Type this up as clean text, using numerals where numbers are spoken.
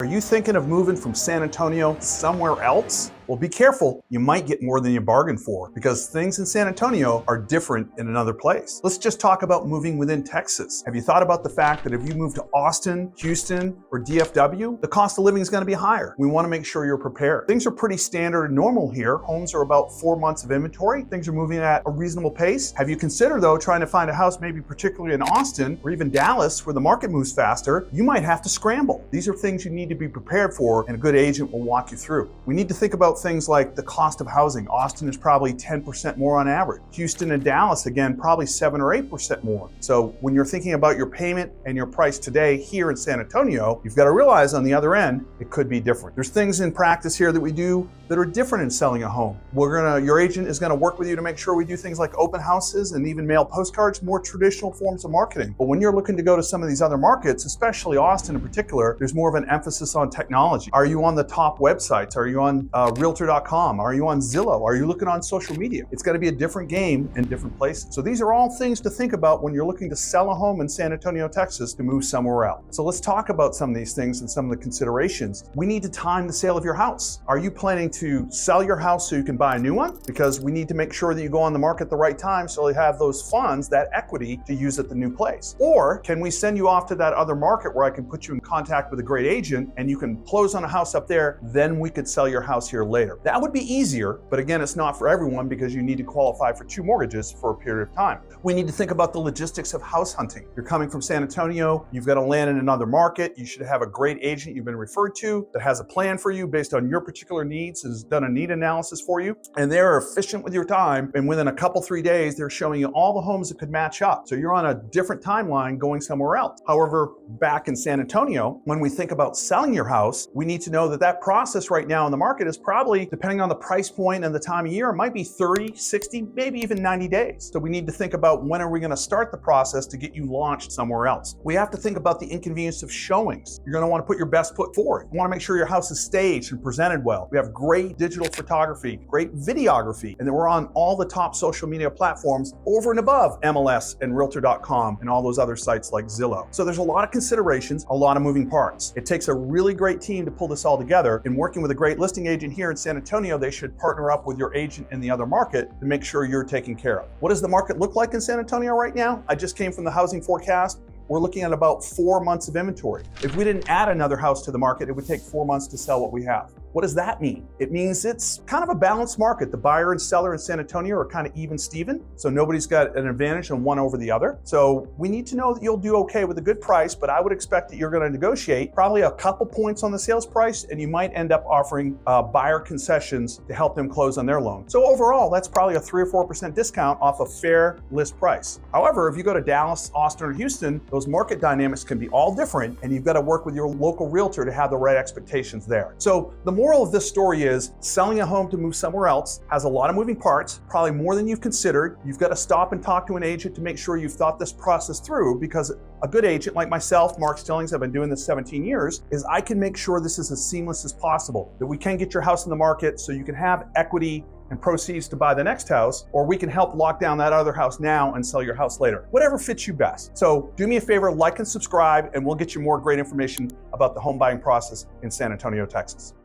Are you thinking of moving from San Antonio somewhere else? Well, be careful. You might get more than you bargained for because things in San Antonio are different in another place. Let's just talk about moving within Texas. Have you thought about the fact that if you move to Austin, Houston, or DFW, the cost of living is going to be higher? We want to make sure you're prepared. Things are pretty standard and normal here. Homes are about 4 months of inventory. Things are moving at a reasonable pace. Have you considered, though, trying to find a house maybe particularly in Austin or even Dallas where the market moves faster? You might have to scramble. These are things you need to be prepared for, and a good agent will walk you through. We need to think about things like the cost of housing. Austin is probably 10% more on average. Houston and Dallas, again, probably 7 or 8% more. So when you're thinking about your payment and your price today here in San Antonio, you've got to realize on the other end, it could be different. There's things in practice here that we do that are different in selling a home. Your agent is gonna work with you to make sure we do things like open houses and even mail postcards, more traditional forms of marketing. But when you're looking to go to some of these other markets, especially Austin in particular, there's more of an emphasis on technology. Are you on the top websites? Are you on Realtor.com? Are you on Zillow? Are you looking on social media? It's gonna be a different game in different places. So these are all things to think about when you're looking to sell a home in San Antonio, Texas to move somewhere else. So let's talk about some of these things and some of the considerations. We need to time the sale of your house. Are you planning to sell your house so you can buy a new one? Because we need to make sure that you go on the market at the right time so you have those funds, that equity to use at the new place. Or can we send you off to that other market where I can put you in contact with a great agent and you can close on a house up there, then we could sell your house here later. That would be easier, but again, it's not for everyone because you need to qualify for 2 mortgages for a period of time. We need to think about the logistics of house hunting. You're coming from San Antonio, you've got to land in another market, you should have a great agent you've been referred to that has a plan for you based on your particular needs, has done a need analysis for you, and they're efficient with your time, and within a couple, 3 days, they're showing you all the homes that could match up. So you're on a different timeline going somewhere else. However, back in San Antonio, when we think about selling your house, we need to know that that process right now in the market is probably, depending on the price point and the time of year, it might be 30, 60, maybe even 90 days. So we need to think about when are we going to start the process to get you launched somewhere else. We have to think about the inconvenience of showings. You're going to want to put your best foot forward. You want to make sure your house is staged and presented well. We have great digital photography, great videography, and then we're on all the top social media platforms over and above MLS and Realtor.com and all those other sites like Zillow. So there's a lot of considerations, a lot of moving parts. It takes a really great team to pull this all together, and working with a great listing agent here in San Antonio, they should partner up with your agent in the other market to make sure you're taken care of. What does the market look like in San Antonio right now? I just came from the housing forecast. We're looking at about 4 months of inventory. If we didn't add another house to the market, it would take 4 months to sell what we have. What does that mean? It means it's kind of a balanced market. The buyer and seller in San Antonio are kind of even Steven, so nobody's got an advantage on one over the other. So we need to know that you'll do okay with a good price, but I would expect that you're going to negotiate probably a couple points on the sales price, and you might end up offering buyer concessions to help them close on their loan. So overall, that's probably a 3 or 4% discount off a fair list price. However, if you go to Dallas, Austin, or Houston, those market dynamics can be all different, and you've got to work with your local realtor to have the right expectations there. So the moral of this story is selling a home to move somewhere else has a lot of moving parts, probably more than you've considered. You've got to stop and talk to an agent to make sure you've thought this process through, because a good agent like myself, Mark Stillings, I've been doing this 17 years, is I can make sure this is as seamless as possible, that we can get your house in the market so you can have equity and proceeds to buy the next house, or we can help lock down that other house now and sell your house later. Whatever fits you best. So do me a favor, like and subscribe, and we'll get you more great information about the home buying process in San Antonio, Texas.